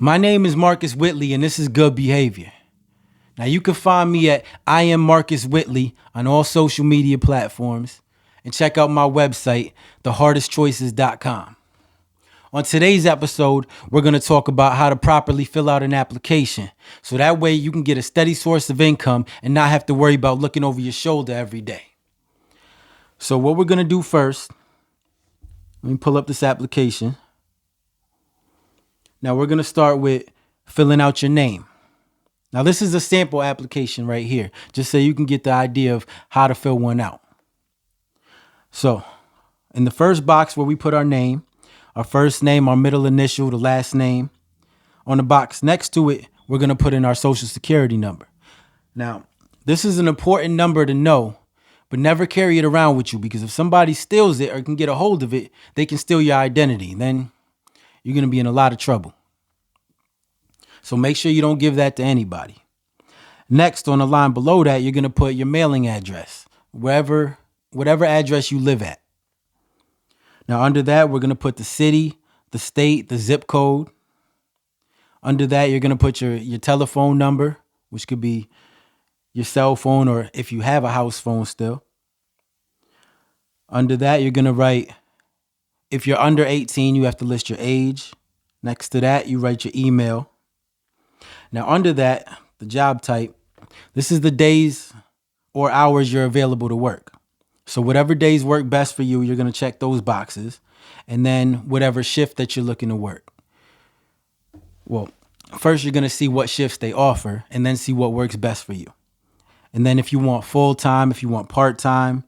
My name is Marcus Whitley, and this is Good Behavior. Now, you can find me at I am Marcus Whitley on all social media platforms, and check out my website, thehardestchoices.com. On today's episode, we're going to talk about how to properly fill out an application, so that way you can get a steady source of income and not have to worry about looking over your shoulder every day. So what we're going to do first, let me pull up this application. Now we're going to start with filling out your name. Now this is a sample application right here, just so you can get the idea of how to fill one out. So in the first box where we put our name, our first name, our middle initial, the last name, on the box next to it, we're going to put in our social security number. Now, this is an important number to know, but never carry it around with you, because if somebody steals it or can get a hold of it, they can steal your identity. Then you're going to be in a lot of trouble. So make sure you don't give that to anybody. Next, on the line below that, you're going to put your mailing address, whatever address you live at. Now, under that, we're going to put the city, the state, the zip code. Under that, you're going to put your telephone number, which could be your cell phone, or if you have a house phone still. Under that, you're going to write, if you're under 18, you have to list your age. Next to that, you write your email. Now, under that, the job type, this is the days or hours you're available to work. So whatever days work best for you, you're going to check those boxes. And then whatever shift that you're looking to work. Well, first you're going to see what shifts they offer, and then see what works best for you. And then if you want full-time, if you want part-time,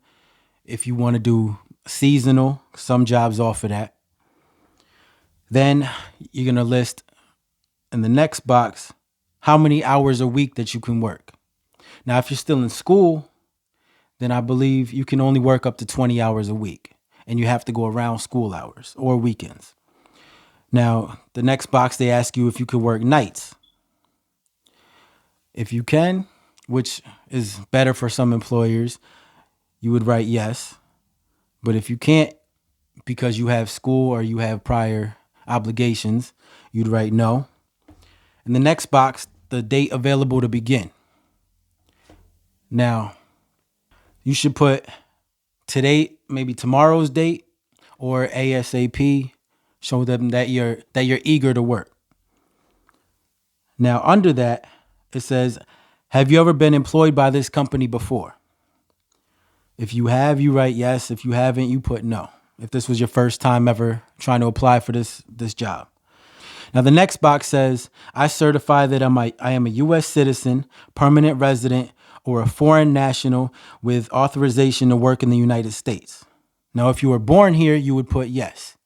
if you want to do seasonal, some jobs offer that. Then you're going to list in the next box how many hours a week that you can work. Now, if you're still in school, then I believe you can only work up to 20 hours a week, and you have to go around school hours or weekends. Now, the next box, they ask you if you could work nights. If you can, which is better for some employers, you would write yes. But if you can't, because you have school or you have prior obligations, you'd write no. In the next box, the date available to begin. Now, you should put today, maybe tomorrow's date, or ASAP. Show them that you're eager to work. Now, under that, it says, have you ever been employed by this company before? If you have, you write yes. If you haven't, you put no. If this was your first time ever trying to apply for this job. Now, the next box says, I certify that I am a U.S. citizen, permanent resident, or a foreign national with authorization to work in the United States. Now, if you were born here, you would put yes.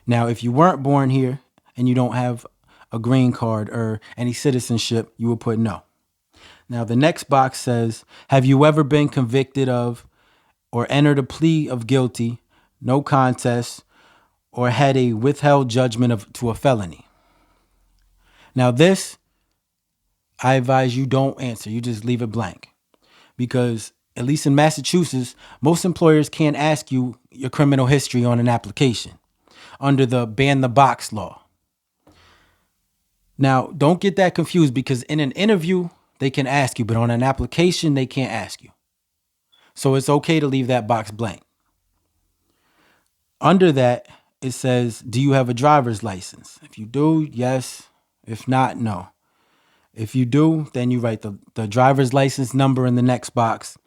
Now, if you weren't born here and you don't have a green card or any citizenship, you would put no. Now, the next box says, have you ever been convicted of or entered a plea of guilty, no contest, or had a withheld judgment to a felony? Now, this, I advise you don't answer. You just leave it blank. Because at least in Massachusetts, most employers can't ask you your criminal history on an application under the ban the box law. Now, don't get that confused, because in an interview, they can ask you, but on an application, they can't ask you. So it's okay to leave that box blank. Under that, it says, do you have a driver's license? If you do, yes. If not, no. If you do, then you write the driver's license number in the next box,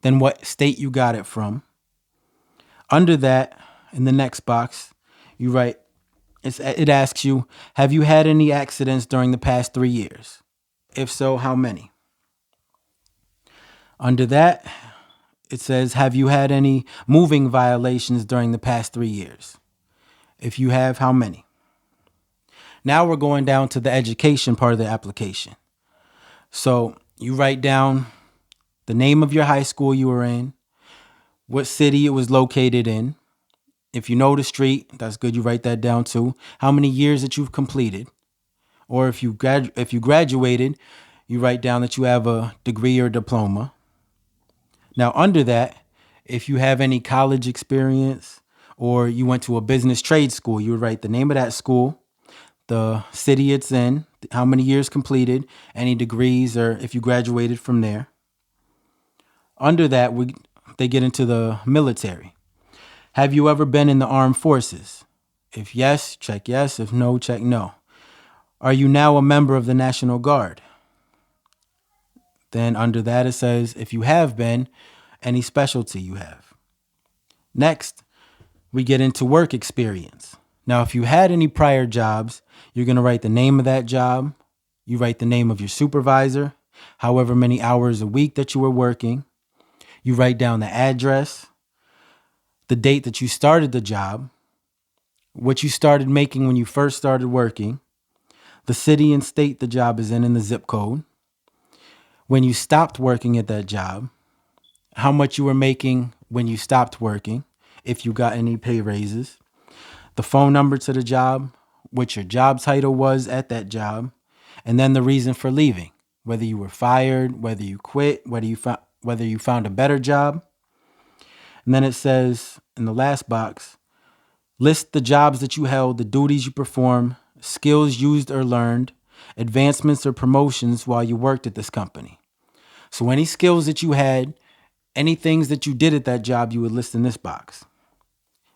then what state you got it from. Under that, in the next box, you write, it asks you, have you had any accidents during the past 3 years? If so, how many? Under that, it says, have you had any moving violations during the past 3 years? If you have, how many? Now we're going down to the education part of the application. So you write down the name of your high school you were in, what city it was located in. If you know the street, that's good. You write that down too. How many years that you've completed. Or if you graduated, you write down that you have a degree or diploma. Now, under that, if you have any college experience or you went to a business trade school, you would write the name of that school, the city it's in, how many years completed, any degrees, or if you graduated from there. Under that, they get into the military. Have you ever been in the armed forces? If yes, check yes. If no, check no. Are you now a member of the National Guard? Then under that, it says, if you have been, any specialty you have. Next, we get into work experience. Now, if you had any prior jobs, you're going to write the name of that job. You write the name of your supervisor, however many hours a week that you were working. You write down the address, the date that you started the job, what you started making when you first started working, the city and state the job is in and the zip code, when you stopped working at that job, how much you were making when you stopped working, if you got any pay raises, the phone number to the job, what your job title was at that job, and then the reason for leaving, whether you were fired, whether you quit, whether you found a better job. And then it says in the last box, list the jobs that you held, the duties you performed, skills used or learned, advancements or promotions while you worked at this company. So any skills that you had, any things that you did at that job, you would list in this box.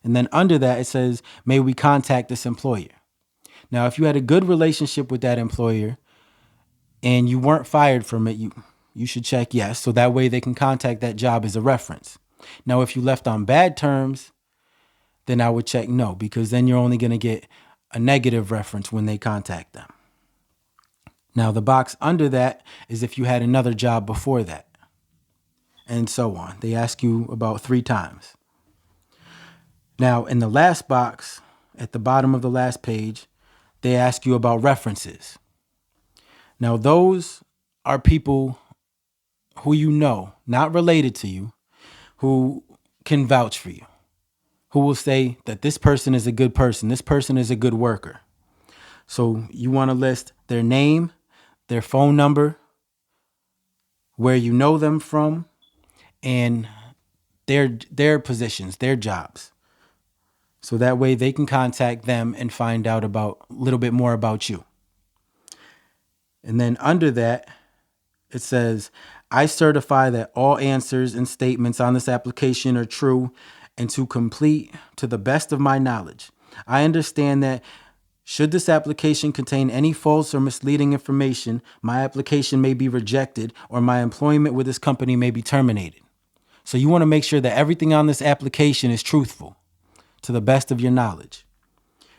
And then under that, it says, may we contact this employer? Now, if you had a good relationship with that employer and you weren't fired from it, you should check yes. So that way they can contact that job as a reference. Now, if you left on bad terms, then I would check no, because then you're only going to get a negative reference when they contact them. Now, the box under that is if you had another job before that, and so on. They ask you about 3 times. Now, in the last box, at the bottom of the last page, they ask you about references. Now, those are people who you know, not related to you, who can vouch for you, who will say that this person is a good person, this person is a good worker. So you want to list their name, their phone number, where you know them from, and their positions, their jobs. So that way they can contact them and find out about a little bit more about you. And then under that, it says, I certify that all answers and statements on this application are true and to complete to the best of my knowledge. I understand that should this application contain any false or misleading information, my application may be rejected or my employment with this company may be terminated. So you want to make sure that everything on this application is truthful to the best of your knowledge.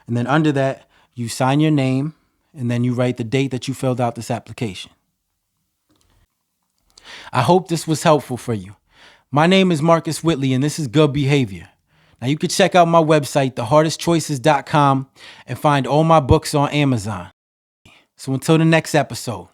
And then under that, you sign your name and then you write the date that you filled out this application. I hope this was helpful for you. My name is Marcus Whitley and this is Good Behavior. Now you can check out my website, thehardestchoices.com, and find all my books on Amazon. So until the next episode,